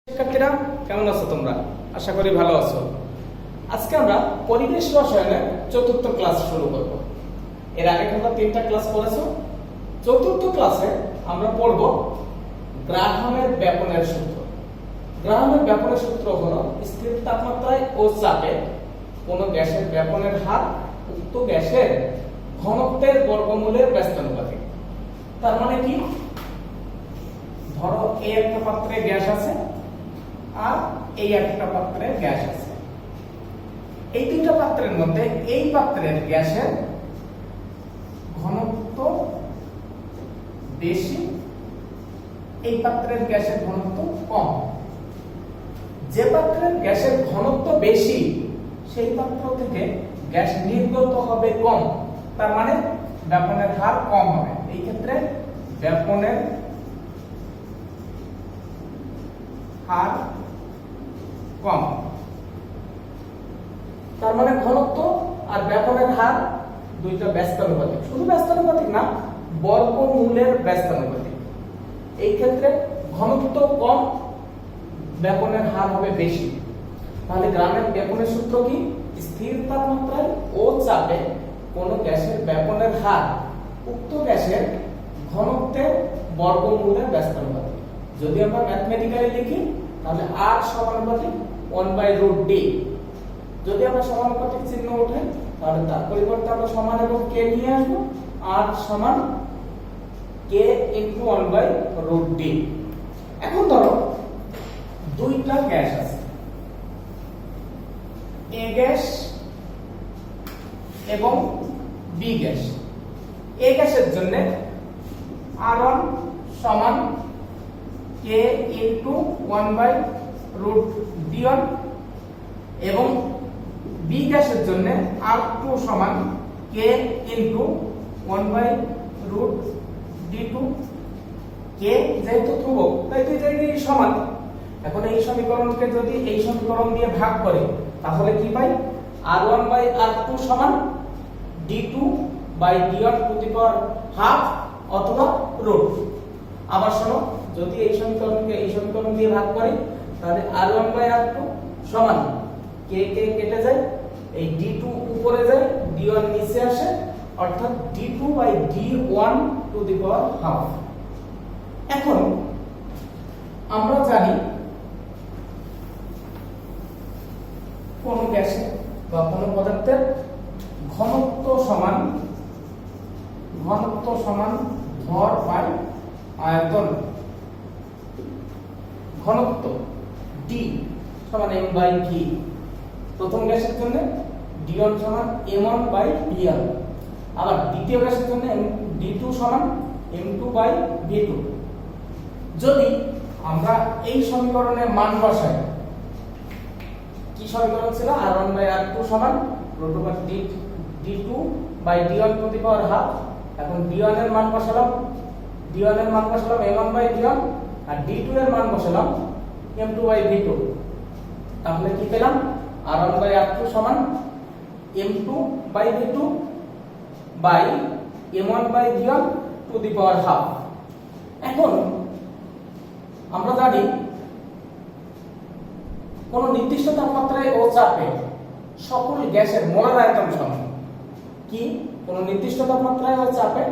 শিক্ষার্থীরা কেমন আছো তোমরা? আশা করি ভালো আছো। আজকে আমরা পরিবেশ রসায়নের চতুর্থ ক্লাস শুরু করব। এর আগে তোমরা তিনটা ক্লাস করেছো। চতুর্থ ক্লাসে আমরা পড়ব গ্রাহামের ব্যাপনের সূত্র। গ্রাহামের ব্যাপনের সূত্র হলো স্থির তাপমাত্রায় ও চাপে কোনো গ্যাসের ব্যাপনের হার উক্ত গ্যাসের ঘনত্বের বর্গমূলের ব্যস্তানুপাতিক। তার মানে কি? ধরো এই একটা পাত্রে গ্যাস আছে আর এই একটা পাত্রে গ্যাস আছে। এই দুইটা পাত্রের মধ্যে এই পাত্রের গ্যাসের ঘনত্ব বেশি, এই পাত্রের গ্যাসের ঘনত্ব কম। যে পাত্রের গ্যাসের ঘনত্ব বেশি সেই পাত্র থেকে গ্যাস নির্গত হবে কম, তার মানে ব্যাপনের হার কম হবে। এই ক্ষেত্রে ব্যাপনের হার কম, তার মানে ঘনত্ব আর ব্যাপনের হার দুইটা ব্যস্তানুপাতিক। শুধু ব্যস্তানুপাতিক না, বর্গমূলের ব্যস্তানুপাতিক। এই ক্ষেত্রে ঘনত্ব কম, ব্যাপনের হার হবে বেশি। তাহলে গ্রামের ব্যাপনের সূত্র কি? স্থির তাপমাত্রায় ও চাপে কোন গ্যাসের ব্যাপনের হার উক্ত গ্যাসের ঘনত্বের বর্গমূলের ব্যস্তানুপাতিক। যদি আমরা ম্যাথমেটিক্যালি লিখি তাহলে r সমানুপাতিক 1/√d। যদি আমরা সমানুপাতিক চিহ্ন উঠাই তাহলে তার পরিবর্তে আমরা সমান এবং k নিয়ে আসব। r সমান k * 1/√d। এখন ধরো দুইটা গ্যাস আছে, A গ্যাস এবং B গ্যাস। A গ্যাসের জন্য R1 সমান k * 1/√d1 এবং B গ্যাসের জন্য R2 সমান k * 1/√d2। k যেহেতু ধ্রুবক তাই দুই জায়গায় সমান। এখন এই সমীকরণকে যদি এই সমীকরণ দিয়ে ভাগ করি তাহলে কি পাই? R1/R2 সমান d2/d1^2 অথবা √ আবার শোনো, যদি এই সমীকরণকে এই সমীকরণ দিয়ে ভাগ করি তাহলে R1/R2 সমান k কেটে যায়, এই d2 উপরে যায়, d1 নিচে আসে, অর্থাৎ d2/d1^2। এখন আমরা জানি কোন গ্যাসে বা কোন পদার্থের ঘনত্ব সমান ভর বাই আয়তন। ঘনত্ব d সমান m/v। প্রথম গ্যাসের জন্য d1 সমান m1/v1। আবার দ্বিতীয় গ্যাসের জন্য d2 সমান m2/v2। যদি আমরা এই সমীকরণে মান বসাই, কি সমীকরণ ছিল? R1/R2 সমান √d2/d1^2। এখন d1 এর মান বসালাম, m1/v1 আর d2 এর মান বসালাম m2/v2। তাহলে কি পেলাম? R1/R2 সমান m2/v2/m1/v1^2। এখন আমরা জানি কোন নির্দিষ্ট তাপমাত্রায় ও চাপে সকল গ্যাসের মোলার আয়তন সমান। কি? কোন নির্দিষ্ট তাপমাত্রায় ও চাপে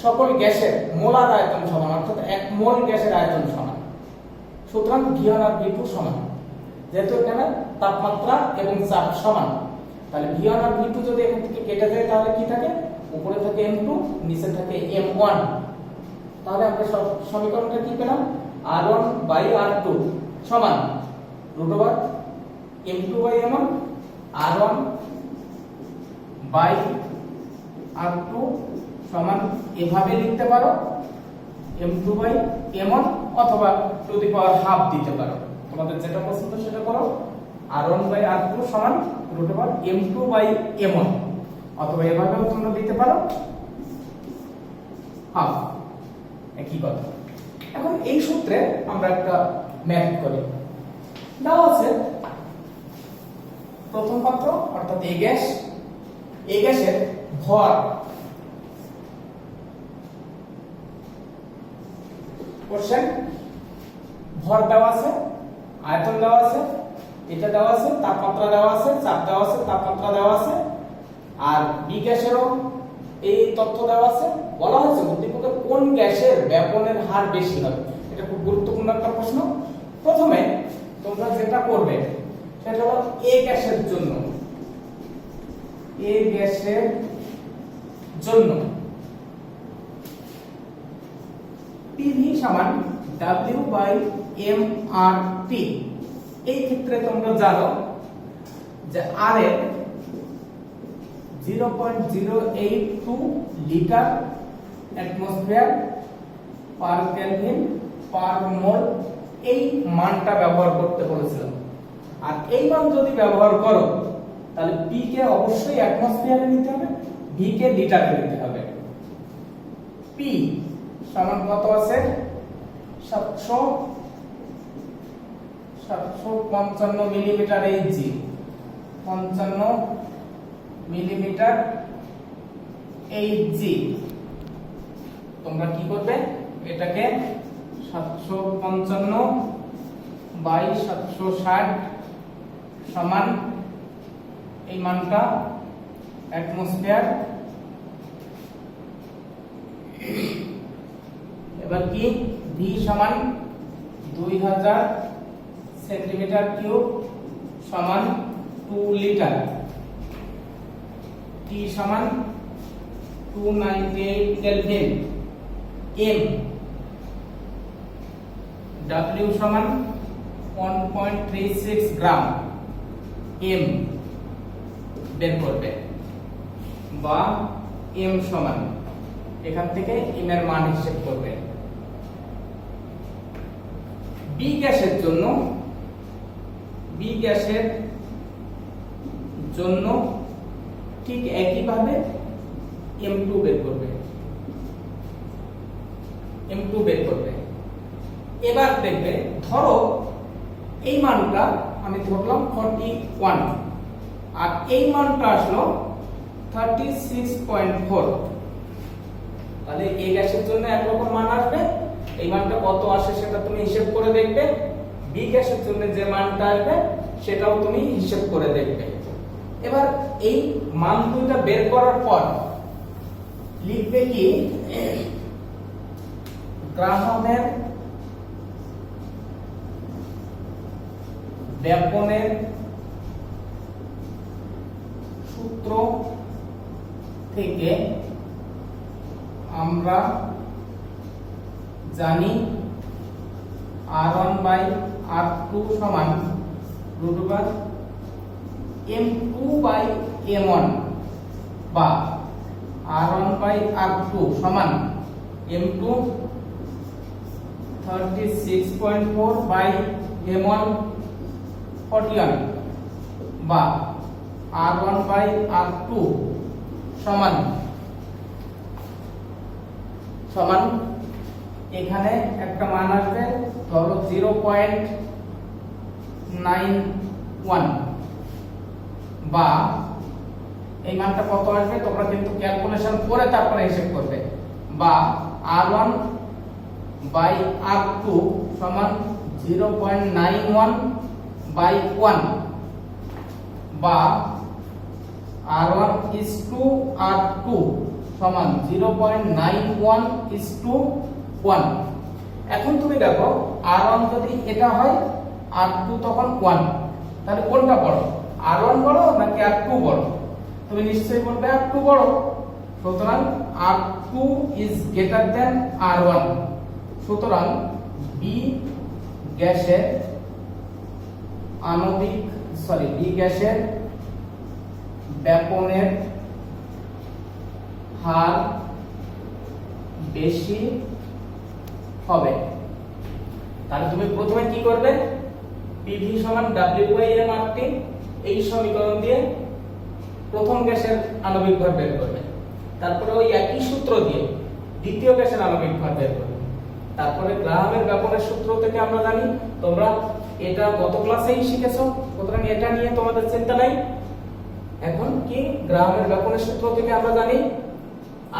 সকল গ্যাসের মোলার আয়তন সমান, অর্থাৎ 1 মোল গ্যাসের আয়তন সমান। সুতরাং v1 আর v2 সমান। যেহেতু এখানে তাপমাত্রা এবং চাপ সমান, তাহলে v1 আর v2 যদি এখান থেকে কেটে যায় তাহলে কি থাকে? উপরে থাকে m2, নিচে থাকে m1। তাহলে আমরা সমীকরণটা কি পেলাম? R1/R2 সমান √m2/m1। R1/R2 সমান এভাবে লিখতে পারো m2/m1 অথবা ½ দিতে পারো, তোমাদের যেটা পছন্দ সেটা করো। R1/R2 সমান √m2/m1 অথবা এভাবেও তোমরা দিতে পারো, ½ একই কথা। এখন এই সূত্রে আমরা একটা ম্যাথ করি। দেওয়া আছে প্রথম পাত্র অর্থাৎ A গ্যাসের ভর কোশ্চেন ভর দেওয়া আছে আয়তন দেওয়া আছে, এটা দেওয়া আছে, তাপমাত্রা দেওয়া আছে, চাপ দেওয়া আছে, তাপমাত্রা দেওয়া আছে, আর বি গ্যাসেরও এই তথ্য দেওয়া আছে। বলা হয়েছে উদ্দীপকে কোন গ্যাসের ব্যাপনের হার বেশি হবে। এটা খুব গুরুত্বপূর্ণ একটা প্রশ্ন। প্রথমে তোমরা যেটা করবে সেটা হলো এ গ্যাসের জন্য, এ গ্যাসের জন্য পিভি সমান W/mRT। এই ক্ষেত্রে তোমরা জানো যে আর এর 0.082 litre atmosphere per kelvin per mole এই মানটা ব্যবহার করতে বলেছিলাম। আর এই মান যদি ব্যবহার করো তাহলে পি কে অবশ্যই অ্যাটমসফিয়ারে নিতে হবে, ভি কে লিটারে নিতে হবে। পি সমান কত আছে? 755 মিলিমিটার এইচজি, 55 মিলিমিটার এইচজি। তোমরা কি করবে, এটাকে 755/760 সমান এই মানটা অ্যাটমসফিয়ার। এবার কি ভি সমান 2000 সেন্টিমিটার কিউব সমান 2 লিটার, টি সমান 298 কেলভিন, এম, ডব্লিউ সমান 1.36 গ্রাম, এম বের করবে, বা এম সমান এখান থেকে এম এর মান হিসেব করবে। বি গ্যাসের জন্য, বি গ্যাসের জন্য ঠিক একইভাবে M2 বের করবে, M2 বের করবে। এবার দেখবে ধরো এই মানটা আমি ধরলাম 41 আর এই মানটা আসলো 36.4। তাহলে এই গ্যাসের জন্য একরকম মান আসবে, এই মানটা কত আসে সেটা তুমি হিসাব করে দেখবে। বি গ্যাসের জন্য যে মানটা আসবে সেটাও তুমি হিসাব করে দেখবে। এবার এই মান দুইটা বের করার পর লিখবে কি, গ্রাহামের ব্যাপনের সূত্র থেকে আমরা জানি R1/R2 সমান √M2/M1 বা R1/R2 সমান M2 36.4/M1 41 বা R1/R2 সমান এখানে একটা মান আসবে ধরো 0.91 বা এই মানটা কত আসবে তোমরা কিন্তু ক্যালকুলেশন করে তারপরে হিসাব করবে, বা R1/R2 সমান 0.91/1 বা R1:R2 সমান 0.91:1। এখন তুমি দেখো R1 যদি এটা হয় R2 তখন 1, তাহলে কোনটা বড়, R1 বড় নাকি R2 বড়? তুমি নিশ্চয়ই বলবে R2 বড়। সুতরাং R2 is greater than R1। সুতরাং বি গ্যাসের ব্যাপনের হার বেশি হবে। তাহলে তুমি প্রথমে কি করবে, পিভি সমান W/mRT এই সমীকরণ দিয়ে প্রথম গ্যাসের আণবিক ভর বের করবে, তারপরে ওই একই সূত্র দিয়ে দ্বিতীয় গ্যাসের আণবিক ভর বের করবে। তারপরে গ্রাহামের ব্যাপনের সূত্র থেকে আমরা জানি, তোমরা এটা গত ক্লাসেই শিখেছো, সুতরাং এটা নিয়ে তোমাদের চিন্তা নাই। এখন কি গ্রাহামের ব্যাপনের সূত্র থেকে আমরা জানি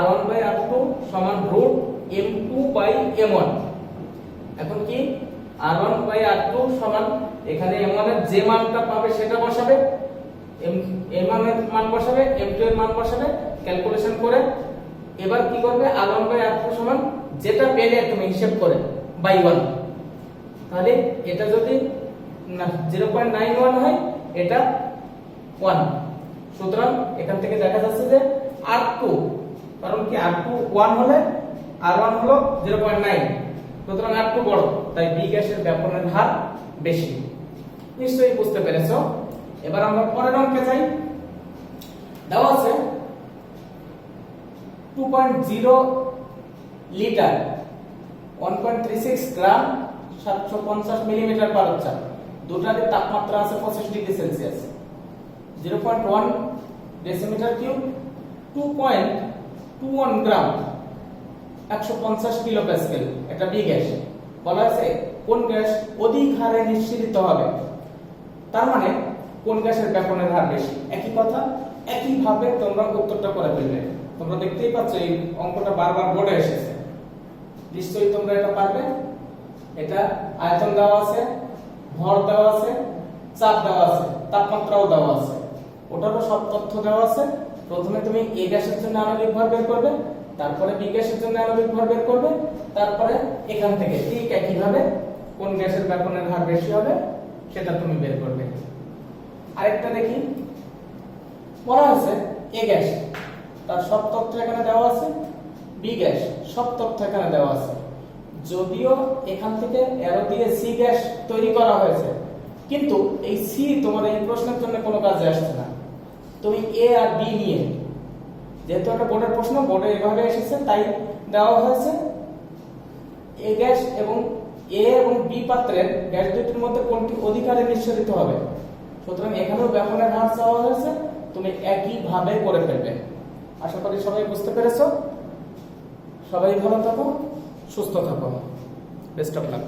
R1/R2 সমান √M2/M1। এখন কি R1/R2 সমান এখানে m1 এর যে মানটা পাবে সেটা বসাবে, m1 এর মান বসাবে, m2 এর মান বসাবে, ক্যালকুলেশন করে এবার কি করবে r1 বাই r2 সমান যেটা পেলে তুমি হিসাব করে বাই 1। তাহলে এটা যদি 0.91 হয় এটা 1, সুতরাং এখান থেকে দেখা যাচ্ছে যে r2, কারণ কি r2 1 হলে r1 হলো 0.9, সুতরাং r2 বড়, তাই বি গ্যাসের ব্যাপনের হার বেশি। নিশ্চয়ই বুঝতে পেরেছো। এবার আমরা পরের অঙ্কে যাই। দেওয়া আছে 2.0 লিটার 1.36 গ্রাম 750 মিলিমিটার পার চাপ, দুটারই তাপমাত্রা আছে 25 ডিগ্রি সেলসিয়াস, 0.1 ডেসিমিটার কিউব, 2.21 গ্রাম 150 কিলো প্যাসকেল, এটা বি গ্যাস। বলা আছে কোন গ্যাস অধিক হারে নিঃসৃত হবে, তার মানে কোন গ্যাসের ব্যাপনের হার বেশি। একই কথা, একই ভাবে তোমরা উত্তরটা করে ফেলবে। তোমরা দেখতেই পাচ্ছ এই অঙ্কটা বারবার বোর্ডে এসেছে, নিশ্চয়ই তোমরা এটা পারবে। এটা আয়তন দেওয়া আছে, ভর দেওয়া আছে, চাপ দেওয়া আছে, তাপমাত্রাও দেওয়া আছে, ওটারও সব তথ্য দেওয়া আছে। প্রথমে তুমি এ গ্যাসের জন্য আণবিক ভর বের করবে, তারপরে বি গ্যাসের জন্য আণবিক ভর বের করবে, তারপরে এখান থেকে ঠিক একই ভাবে কোন গ্যাসের ব্যাপনের হার বেশি হবে সেটা তুমি বের করবে। আরেকটা দেখি, বলা আছে এ গ্যাস, তার সব তথ্য এখানে দেওয়া আছে, বি গ্যাস সব তথ্য এখানে দেওয়া আছে। যদিও এখান থেকে অ্যারো দিয়ে সি গ্যাস তৈরি করা হয়েছে, কিন্তু এই সি তোমার এই প্রশ্নের জন্য কোনো কাজে আসছে না। তুমি এ আর বি নিয়ে, যেহেতু একটা বোর্ডের প্রশ্ন, বোর্ডে এভাবে এসেছে তাই দেওয়া হয়েছে এ গ্যাস এবং এ এবং বি পাত্রের গ্যাস দুটির মধ্যে কোনটি অধিকারে নিঃসরিত হবে। সুতরাং এখানেও ব্যাপনের হার চাওয়া হয়েছে, তুমি একই ভাবে করে ফেলবে। আশা করি সবাই বুঝতে পেরেছো। সবাই ভালো থাকো, সুস্থ থাকো, বেস্ট অফ লাক।